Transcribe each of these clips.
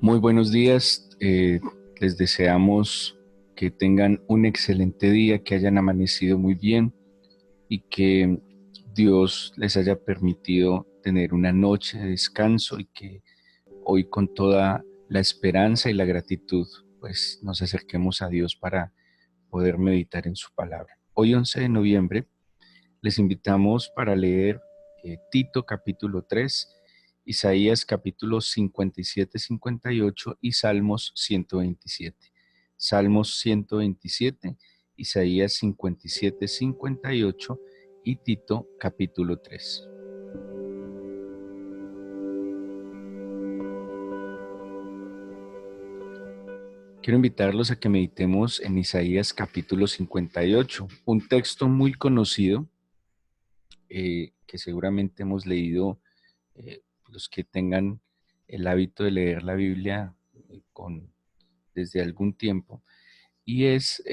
Muy buenos días. Les deseamos que tengan un excelente día, que hayan amanecido muy bien y que Dios les haya permitido tener una noche de descanso y que hoy con toda la esperanza y la gratitud pues nos acerquemos a Dios para poder meditar en su palabra. Hoy 11 de noviembre les invitamos para leer Tito capítulo 3, Isaías capítulo 57-58 y Salmos 127. Salmos 127, Isaías 57-58 y Tito capítulo 3. Quiero invitarlos a que meditemos en Isaías capítulo 58, un texto muy conocido que seguramente hemos leído los que tengan el hábito de leer la Biblia desde algún tiempo. Y es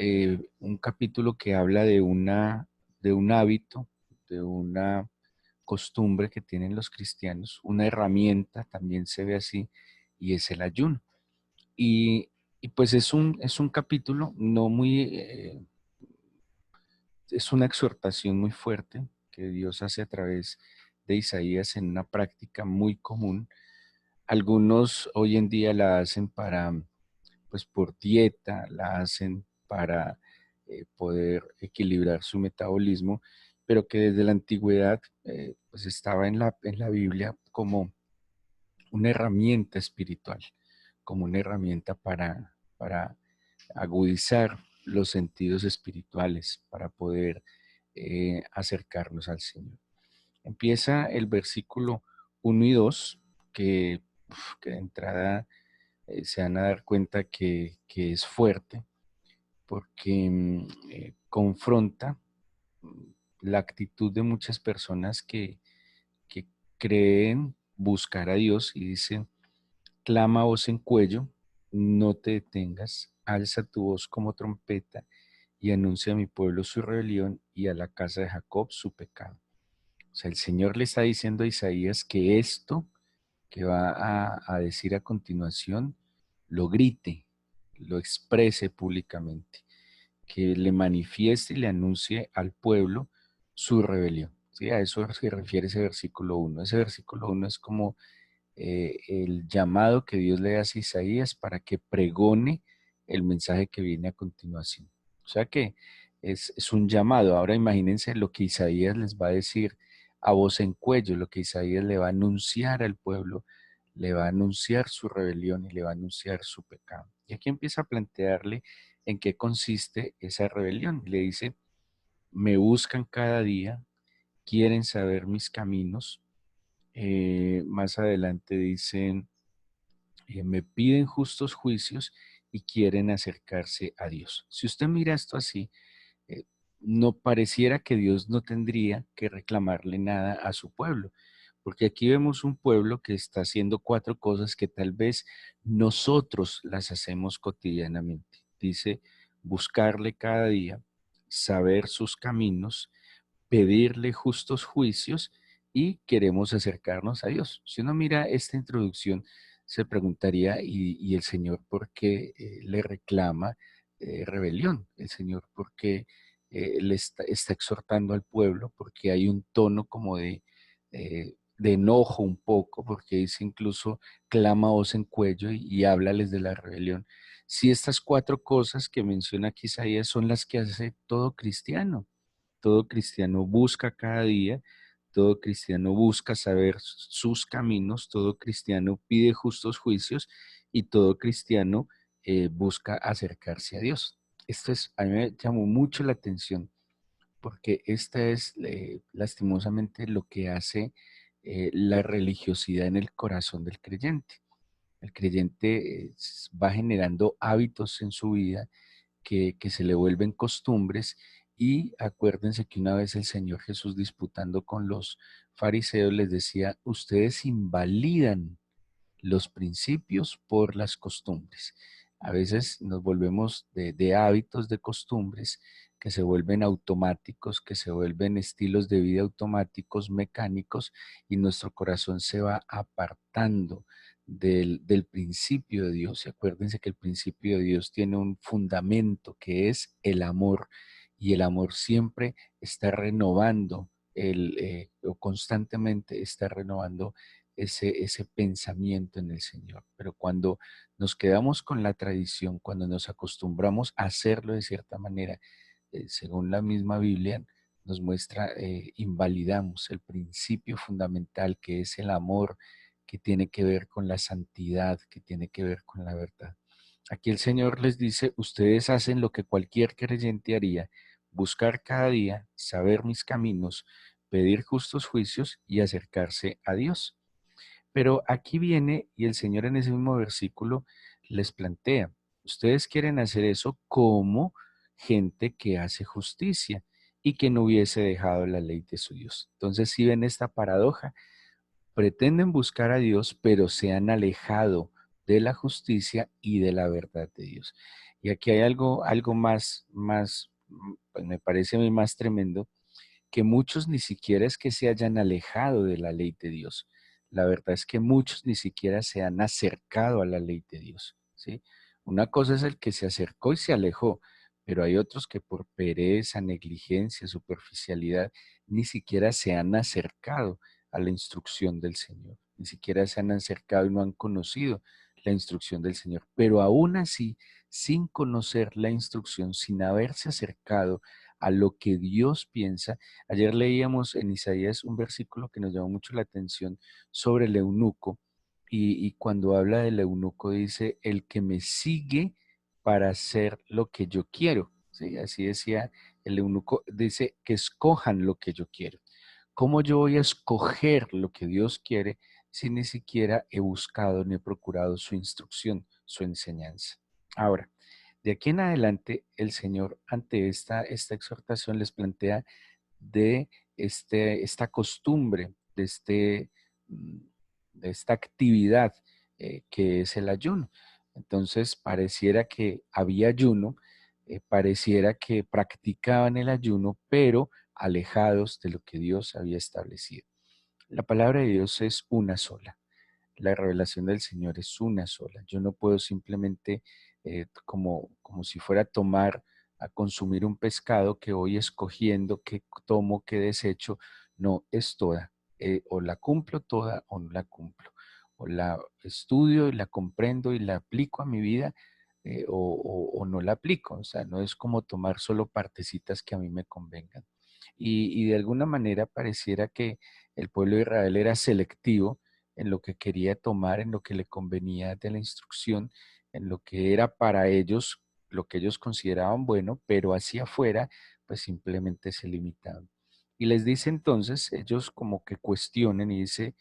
un capítulo que habla de un hábito, de una costumbre que tienen los cristianos, una herramienta, también se ve así, y es el ayuno. Y, y pues es un capítulo no muy, es una exhortación muy fuerte que Dios hace a través de Isaías en una práctica muy común. Algunos hoy en día la hacen pues por dieta, la hacen para poder equilibrar su metabolismo, pero que desde la antigüedad pues estaba en la Biblia como una herramienta espiritual, como una herramienta para agudizar los sentidos espirituales, para poder acercarnos al Señor. Empieza el versículo 1 y 2, que de entrada se van a dar cuenta que es fuerte, porque confronta la actitud de muchas personas que creen buscar a Dios y dicen, clama a voz en cuello, no te detengas, alza tu voz como trompeta y anuncia a mi pueblo su rebelión y a la casa de Jacob su pecado. O sea, el Señor le está diciendo a Isaías que esto que va a decir a continuación lo grite, lo exprese públicamente, que le manifieste y le anuncie al pueblo su rebelión. ¿Sí? A eso se refiere ese versículo 1. Ese versículo 1 es como el llamado que Dios le hace a Isaías para que pregone el mensaje que viene a continuación. O sea que es un llamado. Ahora imagínense lo que Isaías les va a decir a voz en cuello, lo que Isaías le va a anunciar al pueblo, le va a anunciar su rebelión y le va a anunciar su pecado. Y aquí empieza a plantearle en qué consiste esa rebelión. Le dice, me buscan cada día, quieren saber mis caminos. Más adelante dicen, me piden justos juicios y quieren acercarse a Dios. Si usted mira esto así, eh, no pareciera que Dios no tendría que reclamarle nada a su pueblo, porque aquí vemos un pueblo que está haciendo cuatro cosas que tal vez nosotros las hacemos cotidianamente. Dice, buscarle cada día, saber sus caminos, pedirle justos juicios y queremos acercarnos a Dios. Si uno mira esta introducción, se preguntaría, ¿y el Señor por qué le reclama rebelión? El Señor por qué está exhortando al pueblo, porque hay un tono como de enojo un poco, porque dice incluso, clama voz en cuello y háblales de la rebelión. Si estas cuatro cosas que menciona aquí Isaías son las que hace todo cristiano busca cada día, todo cristiano busca saber sus caminos, todo cristiano pide justos juicios y todo cristiano busca acercarse a Dios. A mí me llamó mucho la atención porque esta es lastimosamente lo que hace la religiosidad en el corazón del creyente. El creyente va generando hábitos en su vida que se le vuelven costumbres y acuérdense que una vez el Señor Jesús disputando con los fariseos les decía, ustedes invalidan los principios por las costumbres. A veces nos volvemos de hábitos, de costumbres que se vuelven automáticos, que se vuelven estilos de vida automáticos, mecánicos, y nuestro corazón se va apartando del principio de Dios. Y acuérdense que el principio de Dios tiene un fundamento que es el amor, y el amor siempre está renovando, o constantemente está renovando ese pensamiento en el Señor. Pero cuando nos quedamos con la tradición, cuando nos acostumbramos a hacerlo de cierta manera, según la misma Biblia, nos muestra, invalidamos el principio fundamental que es el amor, que tiene que ver con la santidad, que tiene que ver con la verdad. Aquí el Señor les dice, ustedes hacen lo que cualquier creyente haría, buscar cada día, saber mis caminos, pedir justos juicios y acercarse a Dios. Pero aquí viene y el Señor en ese mismo versículo les plantea, ustedes quieren hacer eso como gente que hace justicia y que no hubiese dejado la ley de su Dios. Entonces, si ven esta paradoja, pretenden buscar a Dios, pero se han alejado de la justicia y de la verdad de Dios. Y aquí hay algo más, pues me parece a mí más tremendo, que muchos ni siquiera es que se hayan alejado de la ley de Dios. La verdad es que muchos ni siquiera se han acercado a la ley de Dios, ¿sí? Una cosa es el que se acercó y se alejó, pero hay otros que por pereza, negligencia, superficialidad, ni siquiera se han acercado a la instrucción del Señor, ni siquiera se han acercado y no han conocido la instrucción del Señor. Pero aún así, sin conocer la instrucción, sin haberse acercado a lo que Dios piensa. Ayer leíamos en Isaías un versículo que nos llamó mucho la atención sobre el eunuco, y cuando habla del eunuco dice, el que me sigue para hacer lo que yo quiero. ¿Sí? Así decía el eunuco, dice que escojan lo que yo quiero. ¿Cómo yo voy a escoger lo que Dios quiere si ni siquiera he buscado ni he procurado su instrucción, su enseñanza? Ahora, de aquí en adelante, el Señor ante esta exhortación les plantea de esta costumbre, mm, de esta actividad, que es el ayuno. Entonces, pareciera que había ayuno, pareciera que practicaban el ayuno, pero alejados de lo que Dios había establecido. La palabra de Dios es una sola. La revelación del Señor es una sola. Yo no puedo simplemente, como si fuera a tomar, a consumir un pescado que voy escogiendo, qué tomo, qué desecho. No, es toda. O la cumplo toda o no la cumplo. O la estudio y la comprendo y la aplico a mi vida, o no la aplico. O sea, no es como tomar solo partecitas que a mí me convengan. Y de alguna manera pareciera que el pueblo de Israel era selectivo en lo que quería tomar, en lo que le convenía de la instrucción, en lo que era para ellos, lo que ellos consideraban bueno, pero hacia afuera, pues simplemente se limitaban. Y les dice entonces, ellos como que cuestionen y dice,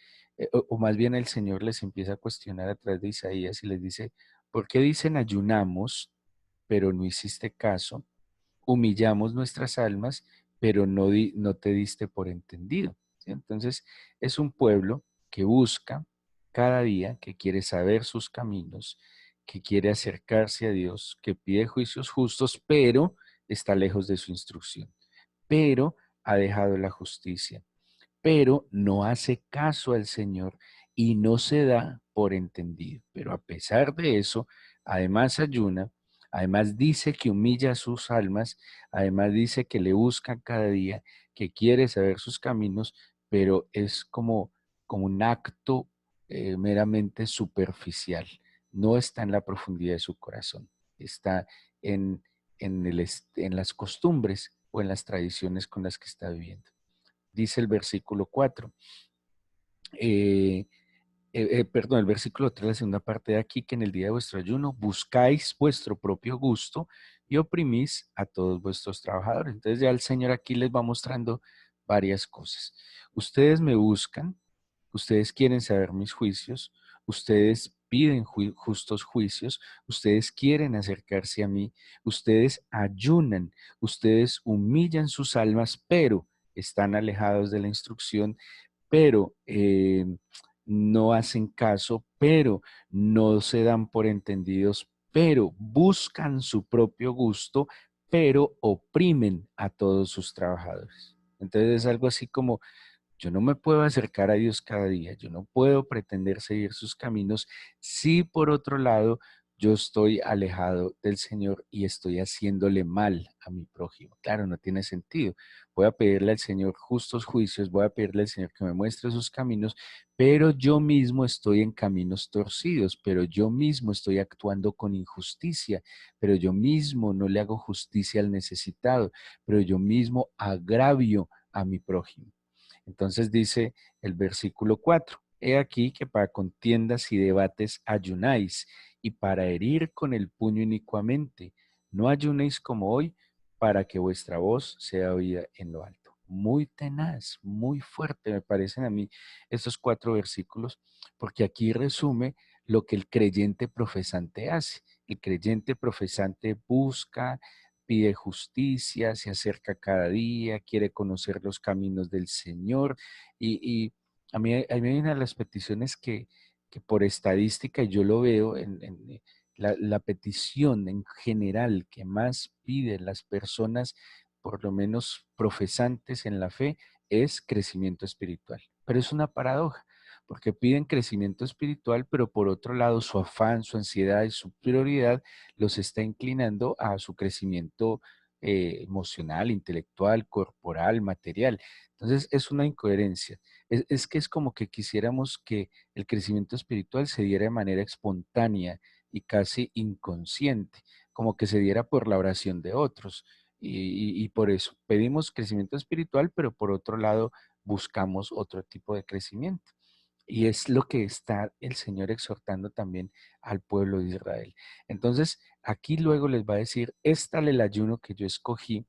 o más bien el Señor les empieza a cuestionar a través de Isaías y les dice, ¿por qué dicen ayunamos, pero no hiciste caso? Humillamos nuestras almas, pero no te diste por entendido. ¿Sí? Entonces, es un pueblo que busca cada día, que quiere saber sus caminos, que quiere acercarse a Dios, que pide juicios justos, pero está lejos de su instrucción, pero ha dejado la justicia, pero no hace caso al Señor y no se da por entendido. Pero a pesar de eso, además ayuna, además dice que humilla a sus almas, además dice que le busca cada día, que quiere saber sus caminos, pero es como un acto, meramente superficial. No está en la profundidad de su corazón, está en, en las costumbres o en las tradiciones con las que está viviendo. Dice el versículo 4, perdón, el versículo 3, la segunda parte de aquí, que en el día de vuestro ayuno buscáis vuestro propio gusto y oprimís a todos vuestros trabajadores. Entonces ya el Señor aquí les va mostrando varias cosas. Ustedes me buscan, ustedes quieren saber mis juicios, ustedes piden justos juicios, ustedes quieren acercarse a mí, ustedes ayunan, ustedes humillan sus almas, pero están alejados de la instrucción, pero no hacen caso, pero no se dan por entendidos, pero buscan su propio gusto, pero oprimen a todos sus trabajadores. Entonces es algo así como Yo no me puedo acercar a Dios cada día, yo no puedo pretender seguir sus caminos si por otro lado yo estoy alejado del Señor y estoy haciéndole mal a mi prójimo. Claro, no tiene sentido. Voy a pedirle al Señor justos juicios, voy a pedirle al Señor que me muestre sus caminos, pero yo mismo estoy en caminos torcidos, pero yo mismo estoy actuando con injusticia, pero yo mismo no le hago justicia al necesitado, pero yo mismo agravio a mi prójimo. Entonces dice el versículo 4: he aquí que para contiendas y debates ayunáis, y para herir con el puño inicuamente. No ayunéis como hoy, para que vuestra voz sea oída en lo alto. Muy tenaz, muy fuerte me parecen a mí estos 4 versículos, porque aquí resume lo que el creyente profesante hace. El creyente profesante busca, pide justicia, se acerca cada día, quiere conocer los caminos del Señor. Y a mí hay una de las peticiones que por estadística, y yo lo veo en la petición en general que más piden las personas, por lo menos profesantes en la fe, es crecimiento espiritual. Pero es una paradoja, porque piden crecimiento espiritual, pero por otro lado su afán, su ansiedad y su prioridad los está inclinando a su crecimiento emocional, intelectual, corporal, material. Entonces es una incoherencia. Es que es como que quisiéramos que el crecimiento espiritual se diera de manera espontánea y casi inconsciente, como que se diera por la oración de otros. Y por eso pedimos crecimiento espiritual, pero por otro lado buscamos otro tipo de crecimiento. Y es lo que está el Señor exhortando también al pueblo de Israel. Entonces, aquí luego les va a decir, es tal el ayuno que yo escogí,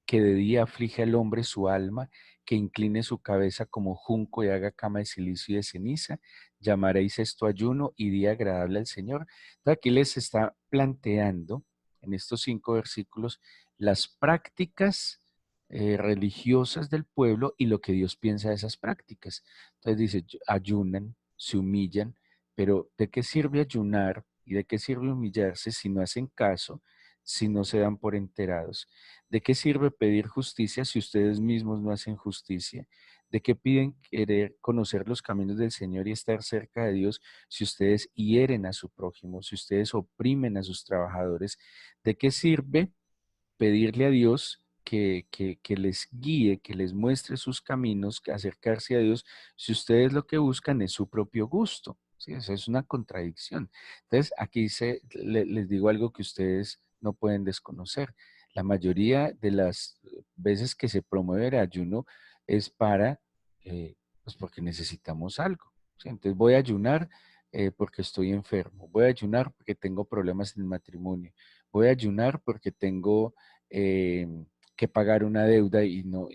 que de día aflige al hombre su alma, que incline su cabeza como junco y haga cama de silicio y de ceniza. Llamaréis esto ayuno y día agradable al Señor. Entonces, aquí les está planteando en estos 5 versículos las prácticas religiosas del pueblo y lo que Dios piensa de esas prácticas. Entonces dice, ayunan, se humillan, pero ¿de qué sirve ayunar y de qué sirve humillarse si no hacen caso, si no se dan por enterados? ¿De qué sirve pedir justicia si ustedes mismos no hacen justicia? ¿De qué piden querer conocer los caminos del Señor y estar cerca de Dios si ustedes hieren a su prójimo, si ustedes oprimen a sus trabajadores? ¿De qué sirve pedirle a Dios que les guíe, que les muestre sus caminos, que acercarse a Dios, si ustedes lo que buscan es su propio gusto? Sí, eso es una contradicción. Entonces, aquí les digo algo que ustedes no pueden desconocer. La mayoría de las veces que se promueve el ayuno es pues porque necesitamos algo. ¿Sí? Entonces, voy a ayunar porque estoy enfermo, voy a ayunar porque tengo problemas en el matrimonio, voy a ayunar porque tengo eh, que pagar una deuda y no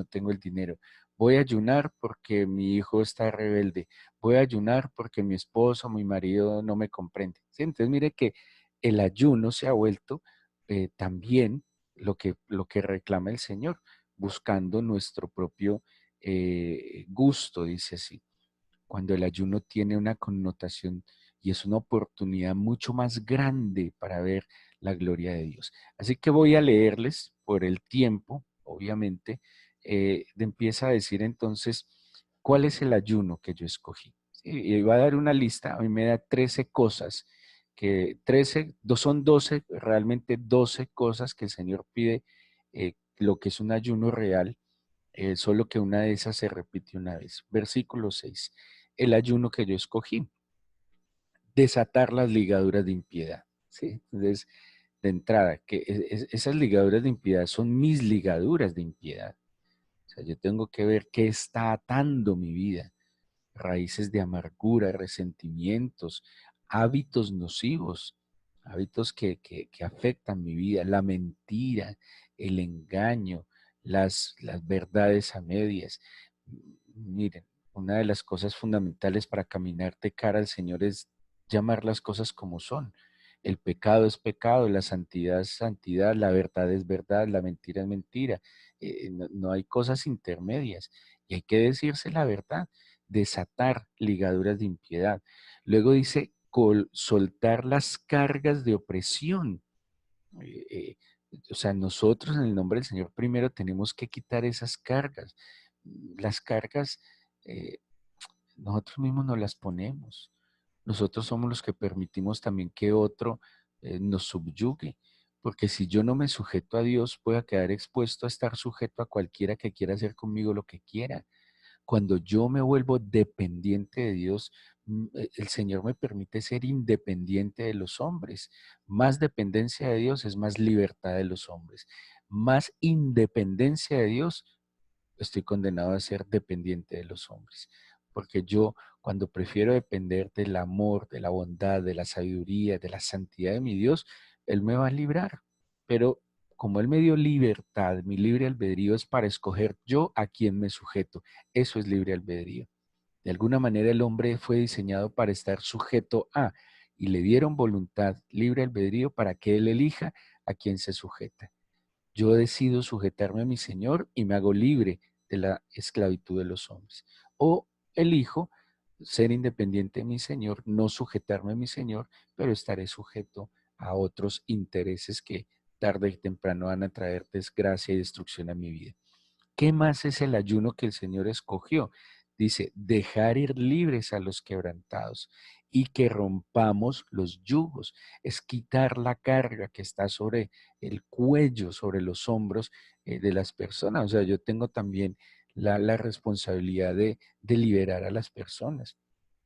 tengo el dinero. Voy a ayunar porque mi hijo está rebelde. Voy a ayunar porque mi esposo, mi marido no me comprende. ¿Sí? Entonces, mire que el ayuno se ha vuelto también lo que reclama el Señor, buscando nuestro propio gusto, dice así, cuando el ayuno tiene una connotación y es una oportunidad mucho más grande para ver la gloria de Dios. Así que voy a leerles por el tiempo, obviamente, empieza a decir entonces, ¿cuál es el ayuno que yo escogí? Sí, y va a dar una lista, a mí me da 13 cosas, que 13, son 12, realmente 12 cosas que el Señor pide, lo que es un ayuno real, solo que una de esas se repite una vez. Versículo 6: el ayuno que yo escogí, desatar las ligaduras de impiedad. ¿Sí? Entonces, de entrada, que esas ligaduras de impiedad son mis ligaduras de impiedad. O sea, yo tengo que ver qué está atando mi vida. Raíces de amargura, resentimientos, hábitos nocivos, hábitos que afectan mi vida, la mentira, el engaño, las verdades a medias. Miren, una de las cosas fundamentales para caminar de cara al Señor es llamar las cosas como son. El pecado es pecado, la santidad es santidad, la verdad es verdad, la mentira es mentira. No hay cosas intermedias y hay que decirse la verdad, desatar ligaduras de impiedad. Luego dice soltar las cargas de opresión. Eh, eh, o sea, nosotros en el nombre del Señor primero tenemos que quitar esas cargas. las cargas nosotros mismos nos las ponemos. Nosotros somos los que permitimos también que otro nos subyugue. Porque si yo no me sujeto a Dios, voy a quedar expuesto a estar sujeto a cualquiera que quiera hacer conmigo lo que quiera. Cuando yo me vuelvo dependiente de Dios, el Señor me permite ser independiente de los hombres. Más dependencia de Dios es más libertad de los hombres. Más independencia de Dios, estoy condenado a ser dependiente de los hombres. Porque yo, cuando prefiero depender del amor, de la bondad, de la sabiduría, de la santidad de mi Dios, Él me va a librar. Pero como Él me dio libertad, mi libre albedrío es para escoger yo a quién me sujeto. Eso es libre albedrío. De alguna manera el hombre fue diseñado para estar sujeto a, y le dieron voluntad, libre albedrío, para que Él elija a quién se sujeta. Yo decido sujetarme a mi Señor y me hago libre de la esclavitud de los hombres. O elijo ser independiente de mi Señor, no sujetarme a mi Señor, pero estaré sujeto a otros intereses que tarde y temprano van a traer desgracia y destrucción a mi vida. ¿Qué más es el ayuno que el Señor escogió? Dice, dejar ir libres a los quebrantados y que rompamos los yugos. Es quitar la carga que está sobre el cuello, sobre los hombros de las personas. O sea, yo tengo también la responsabilidad de liberar a las personas.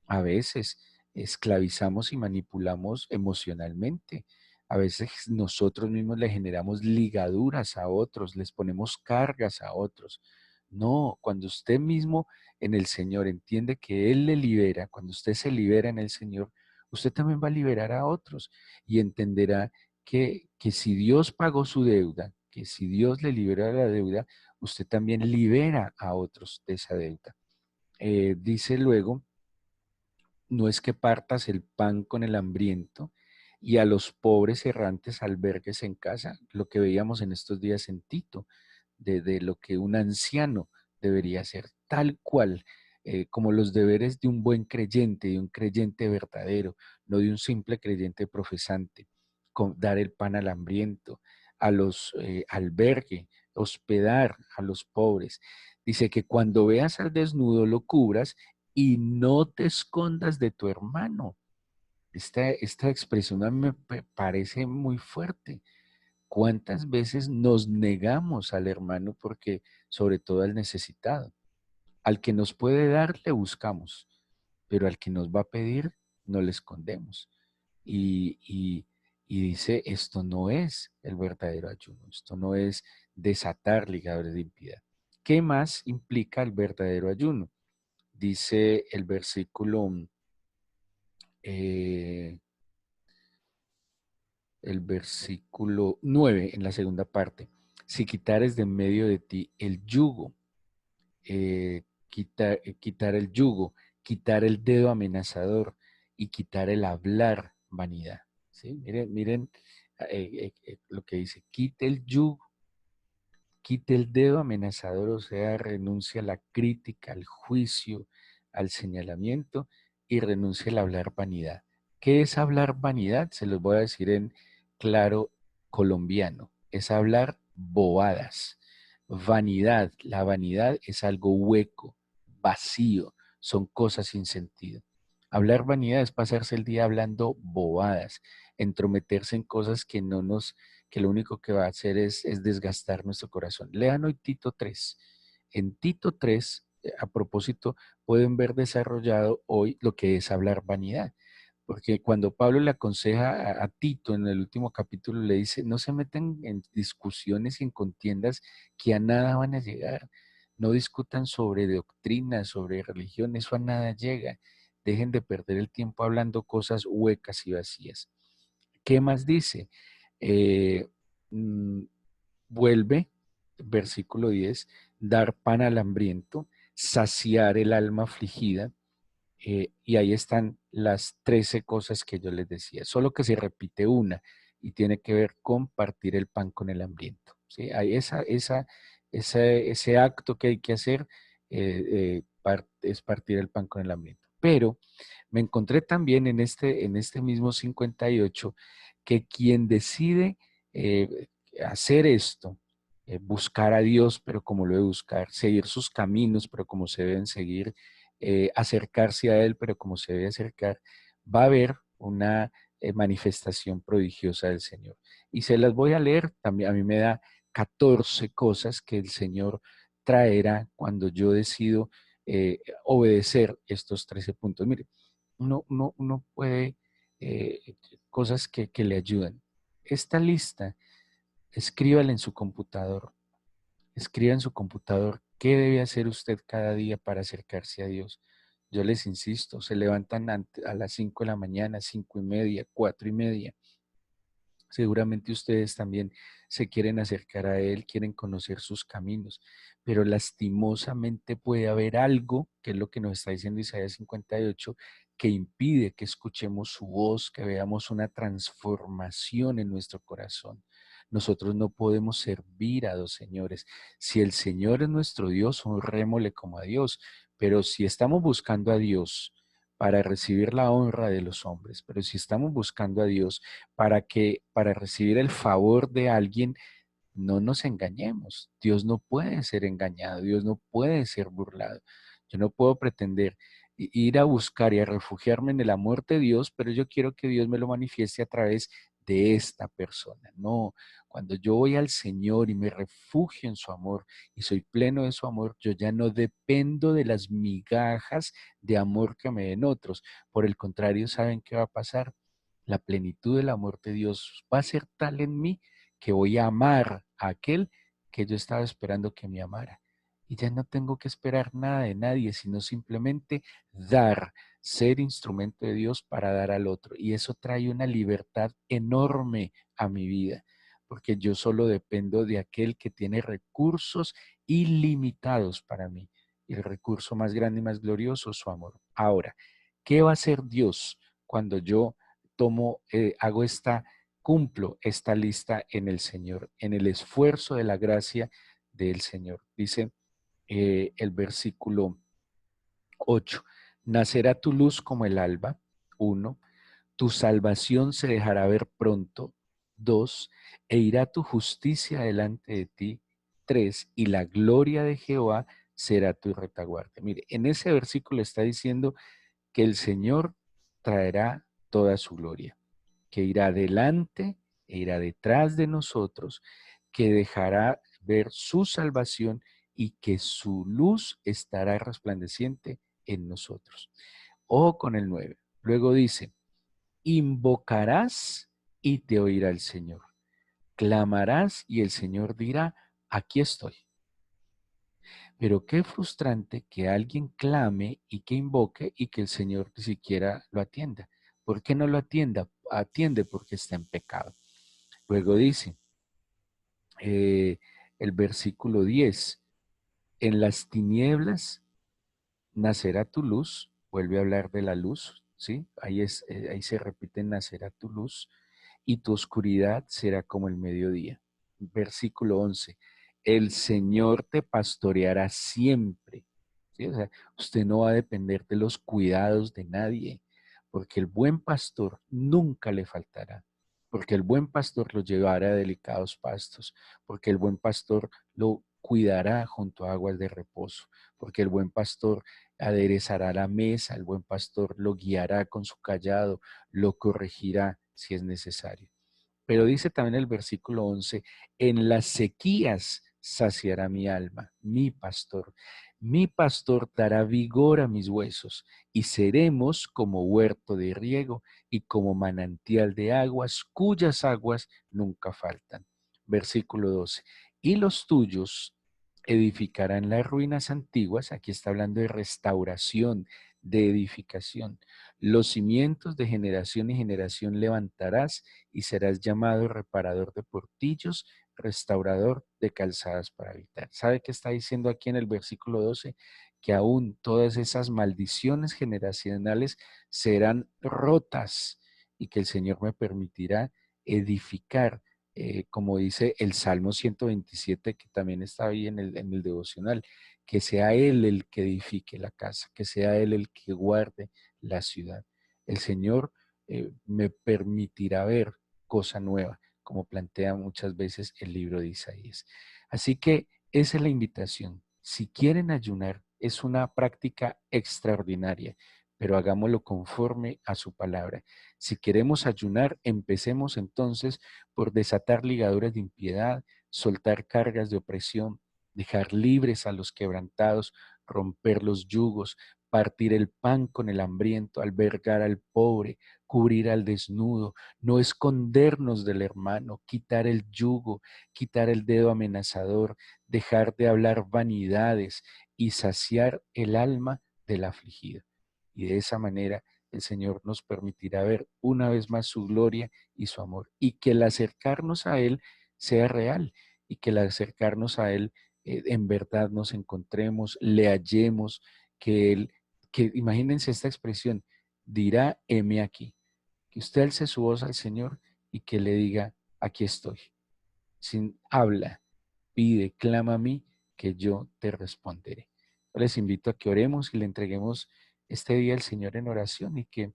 A veces esclavizamos y manipulamos emocionalmente. A veces nosotros mismos le generamos ligaduras a otros, les ponemos cargas a otros. No, cuando usted mismo en el Señor entiende que Él le libera, cuando usted se libera en el Señor, usted también va a liberar a otros y entenderá que si Dios pagó su deuda, que si Dios le libera la deuda, usted también libera a otros de esa deuda. Dice luego, no es que partas el pan con el hambriento y a los pobres errantes albergues en casa, lo que veíamos en estos días en Tito, de lo que un anciano debería hacer, tal cual, como los deberes de un buen creyente, de un creyente verdadero, no de un simple creyente profesante, dar el pan al hambriento, a los albergue, hospedar a los pobres. Dice que cuando veas al desnudo lo cubras y no te escondas de tu hermano. Esta expresión a mí me parece muy fuerte. ¿Cuántas veces nos negamos al hermano porque, sobre todo al necesitado? Al que nos puede dar, le buscamos, pero al que nos va a pedir, no le escondemos. Y dice, esto no es el verdadero ayuno, esto no es desatar ligadores de impiedad. ¿Qué más implica el verdadero ayuno? Dice eh, el versículo 9 en la segunda parte. Si quitares de en medio de ti el yugo, quitar el yugo, quitar el dedo amenazador y quitar el hablar vanidad. ¿Sí? Miren lo que dice, quite el yugo, quite el dedo amenazador, o sea, renuncia a la crítica, al juicio, al señalamiento y renuncia al hablar vanidad. ¿Qué es hablar vanidad? Se los voy a decir en claro colombiano. Es hablar bobadas. Vanidad, la vanidad es algo hueco, vacío, son cosas sin sentido. Hablar vanidad es pasarse el día hablando bobadas, entrometerse en cosas que lo único que va a hacer es desgastar nuestro corazón. Lean hoy Tito 3. En Tito 3, a propósito, pueden ver desarrollado hoy lo que es hablar vanidad. Porque cuando Pablo le aconseja a Tito en el último capítulo, le dice, no se meten en discusiones y en contiendas que a nada van a llegar. No discutan sobre doctrina, sobre religión, eso a nada llega. Dejen de perder el tiempo hablando cosas huecas y vacías. ¿Qué más dice? Eh, mm, Vuelve, versículo 10, dar pan al hambriento, saciar el alma afligida, y ahí están las 13 cosas que yo les decía, solo que se repite una y tiene que ver con partir el pan con el hambriento. ¿Sí? Hay ese acto que hay que hacer es partir el pan con el hambriento. Pero me encontré también en este mismo 58 que quien decide hacer esto, buscar a Dios, pero como lo debe buscar, seguir sus caminos, pero como se deben seguir, acercarse a Él, pero como se debe acercar, va a haber una manifestación prodigiosa del Señor. Y se las voy a leer, también a mí me da 14 cosas que el Señor traerá cuando yo decido obedecer estos 13 puntos. Mire, uno puede, eh, cosas que le ayudan. Esta lista, escríbala en su computador. Escriba en su computador qué debe hacer usted cada día para acercarse a Dios. Yo les insisto, se levantan a las 5 de la mañana, 5:30, 4:30. Seguramente ustedes también se quieren acercar a Él, quieren conocer sus caminos, pero lastimosamente puede haber algo, que es lo que nos está diciendo Isaías 58, que impide que escuchemos su voz, que veamos una transformación en nuestro corazón. Nosotros no podemos servir a dos señores. Si el Señor es nuestro Dios, honrémosle como a Dios, pero si estamos buscando a Dios para recibir la honra de los hombres, pero si estamos buscando a Dios para recibir el favor de alguien, no nos engañemos. Dios no puede ser engañado, Dios no puede ser burlado. Yo no puedo pretender ir a buscar y a refugiarme en el amor de Dios, pero yo quiero que Dios me lo manifieste a través de esta persona. No, cuando yo voy al Señor y me refugio en su amor y soy pleno de su amor, yo ya no dependo de las migajas de amor que me den otros. Por el contrario, ¿saben qué va a pasar? La plenitud del amor de Dios va a ser tal en mí que voy a amar a aquel que yo estaba esperando que me amara. Y ya no tengo que esperar nada de nadie, sino simplemente dar, ser instrumento de Dios para dar al otro. Y eso trae una libertad enorme a mi vida, porque yo solo dependo de aquel que tiene recursos ilimitados para mí. Y el recurso más grande y más glorioso es su amor. Ahora, ¿qué va a hacer Dios cuando yo hago cumplo esta lista en el Señor, en el esfuerzo de la gracia del Señor? Dice el versículo 8: nacerá tu luz como el alba. 1. Tu salvación se dejará ver pronto. 2. E irá tu justicia delante de ti. 3. Y la gloria de Jehová será tu retaguardia. Mire, en ese versículo está diciendo que el Señor traerá toda su gloria, que irá delante e irá detrás de nosotros, que dejará ver su salvación y que su luz estará resplandeciente en nosotros. Ojo con el 9. Luego dice: invocarás y te oirá el Señor. Clamarás y el Señor dirá: aquí estoy. Pero qué frustrante que alguien clame y que invoque y que el Señor ni siquiera lo atienda. ¿Por qué no lo atienda? Atiende porque está en pecado. Luego dice eh, el versículo 10: en las tinieblas nacerá tu luz. Vuelve a hablar de la luz, ¿sí? Ahí se repite: nacerá tu luz y tu oscuridad será como el mediodía. Versículo 11: el Señor te pastoreará siempre, ¿sí? O sea, usted no va a depender de los cuidados de nadie, porque el buen pastor nunca le faltará, porque el buen pastor lo llevará a delicados pastos, porque el buen pastor lo cuidará junto a aguas de reposo, porque el buen pastor aderezará la mesa, el buen pastor lo guiará con su callado, lo corregirá si es necesario. Pero dice también el versículo 11: en las sequías saciará mi alma, mi pastor dará vigor a mis huesos, y seremos como huerto de riego y como manantial de aguas, cuyas aguas nunca faltan. Versículo 12: y los tuyos edificarán las ruinas antiguas. Aquí está hablando de restauración, de edificación. Los cimientos de generación y generación levantarás, y serás llamado reparador de portillos, restaurador de calzadas para habitar. ¿Sabe qué está diciendo aquí en el versículo 12? Que aún todas esas maldiciones generacionales serán rotas y que el Señor me permitirá edificar, como dice el Salmo 127, que también está ahí en el devocional, que sea Él el que edifique la casa, que sea Él el que guarde la ciudad. El Señor me permitirá ver cosa nueva, como plantea muchas veces el libro de Isaías. Así que esa es la invitación. Si quieren ayunar, es una práctica extraordinaria, pero hagámoslo conforme a su palabra. Si queremos ayunar, empecemos entonces por desatar ligaduras de impiedad, soltar cargas de opresión, dejar libres a los quebrantados, romper los yugos, partir el pan con el hambriento, albergar al pobre, cubrir al desnudo, no escondernos del hermano, quitar el yugo, quitar el dedo amenazador, dejar de hablar vanidades y saciar el alma del afligido. Y de esa manera el Señor nos permitirá ver una vez más su gloria y su amor, y que el acercarnos a Él sea real, y que el acercarnos a Él en verdad nos encontremos, le hallemos, que Él, que imagínense esta expresión, dirá, heme aquí, que usted alce su voz al Señor y que le diga, aquí estoy. Sin habla, pide, clama a mí, que yo te responderé. Yo les invito a que oremos y le entreguemos este día al Señor en oración y que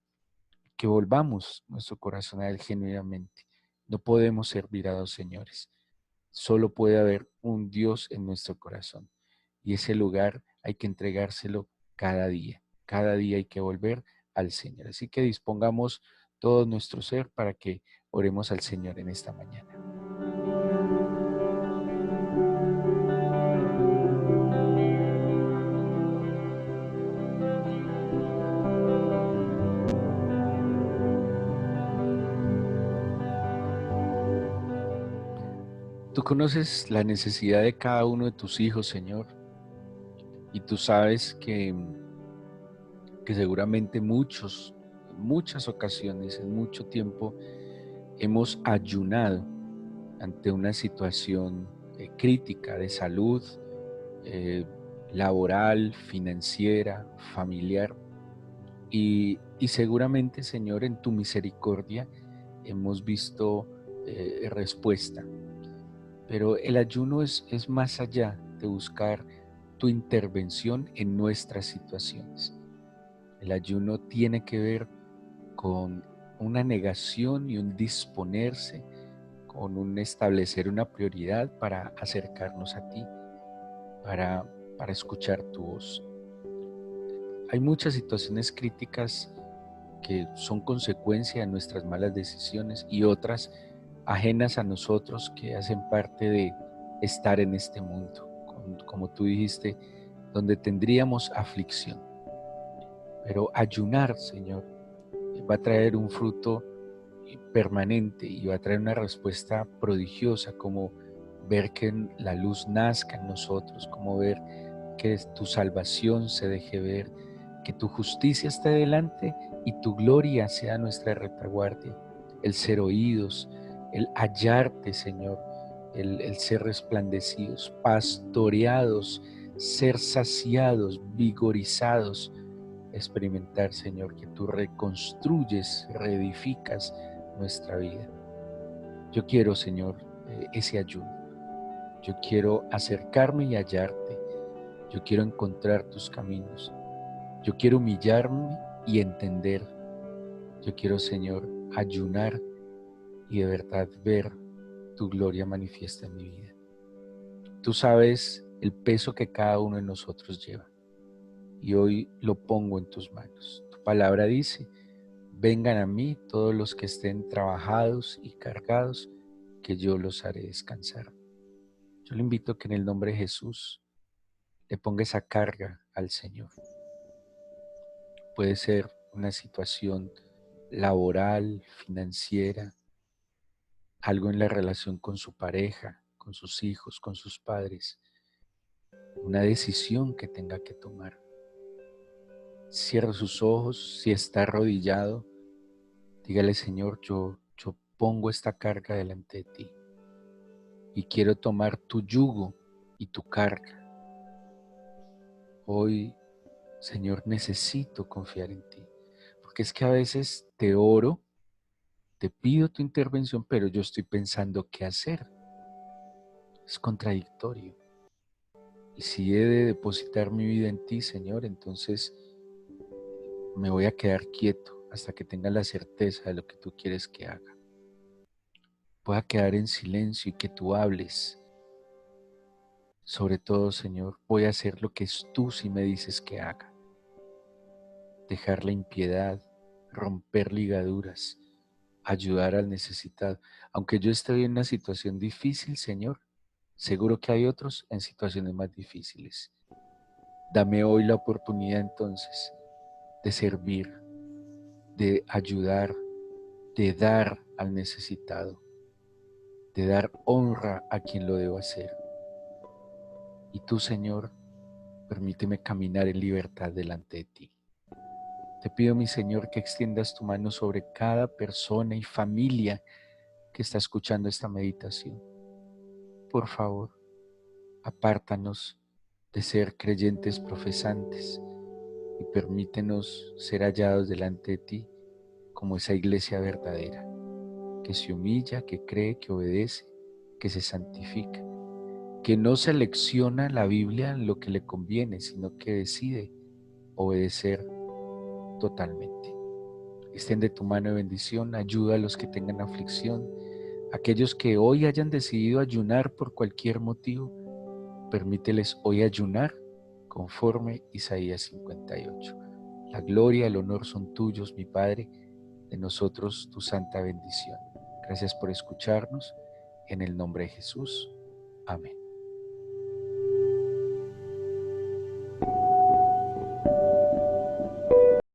volvamos nuestro corazón a Él genuinamente. No podemos servir a dos señores. Solo puede haber un Dios en nuestro corazón. Y ese lugar hay que entregárselo cada día. Cada día hay que volver al Señor. Así que dispongamos todo nuestro ser para que oremos al Señor en esta mañana. Tú conoces la necesidad de cada uno de tus hijos, Señor, y tú sabes que seguramente muchos, en muchas ocasiones, en mucho tiempo, hemos ayunado ante una situación crítica de salud, eh, laboral, financiera, familiar, y seguramente, Señor, en tu misericordia hemos visto respuesta. Pero el ayuno es más allá de buscar tu intervención en nuestras situaciones. El ayuno tiene que ver con una negación y un disponerse, con un establecer una prioridad para acercarnos a ti, para escuchar tu voz. Hay muchas situaciones críticas que son consecuencia de nuestras malas decisiones y otras ajenas a nosotros que hacen parte de estar en este mundo, como tú dijiste, donde tendríamos aflicción. Pero ayunar, Señor, va a traer un fruto permanente y va a traer una respuesta prodigiosa, como ver que la luz nazca en nosotros, como ver que tu salvación se deje ver, que tu justicia esté delante y tu gloria sea nuestra retaguardia, el ser oídos, el hallarte, Señor, el ser resplandecidos, pastoreados, ser saciados, vigorizados, experimentar, Señor, que tú reconstruyes, reedificas nuestra vida. Yo quiero, Señor, ese ayuno. Yo quiero acercarme y hallarte. Yo quiero encontrar tus caminos. Yo quiero humillarme y entender. Yo quiero, Señor, ayunar y de verdad ver tu gloria manifiesta en mi vida. Tú sabes el peso que cada uno de nosotros lleva y hoy lo pongo en tus manos. Tu palabra dice, vengan a mí todos los que estén trabajados y cargados, que yo los haré descansar. Yo le invito a que en el nombre de Jesús le ponga esa carga al Señor. Puede ser una situación laboral, financiera, algo en la relación con su pareja, con sus hijos, con sus padres, una decisión que tenga que tomar. Cierre sus ojos, si está arrodillado, dígale, Señor, yo pongo esta carga delante de ti y quiero tomar tu yugo y tu carga. Hoy, Señor, necesito confiar en ti, porque es que a veces te oro, te pido tu intervención, pero yo estoy pensando qué hacer. Es contradictorio. Y si he de depositar mi vida en ti, Señor, entonces me voy a quedar quieto hasta que tenga la certeza de lo que tú quieres que haga. pueda quedar en silencio y que tú hables. Sobre todo, Señor, voy a hacer lo que es tú si me dices que haga. Dejar la impiedad, romper ligaduras, ayudar al necesitado. Aunque yo esté en una situación difícil, Señor, seguro que hay otros en situaciones más difíciles. Dame hoy la oportunidad entonces de servir, de ayudar, de dar al necesitado, de dar honra a quien lo debo hacer. Y tú, Señor, permíteme caminar en libertad delante de ti. Te pido, mi Señor, que extiendas tu mano sobre cada persona y familia que está escuchando esta meditación. Por favor, apártanos de ser creyentes profesantes y permítenos ser hallados delante de ti como esa iglesia verdadera, que se humilla, que cree, que obedece, que se santifica, que no selecciona la Biblia en lo que le conviene, sino que decide obedecer totalmente. Extiende tu mano de bendición, ayuda a los que tengan aflicción, aquellos que hoy hayan decidido ayunar por cualquier motivo, permíteles hoy ayunar conforme Isaías 58. La gloria y el honor son tuyos, mi Padre, de nosotros tu santa bendición. Gracias por escucharnos. En el nombre de Jesús. Amén.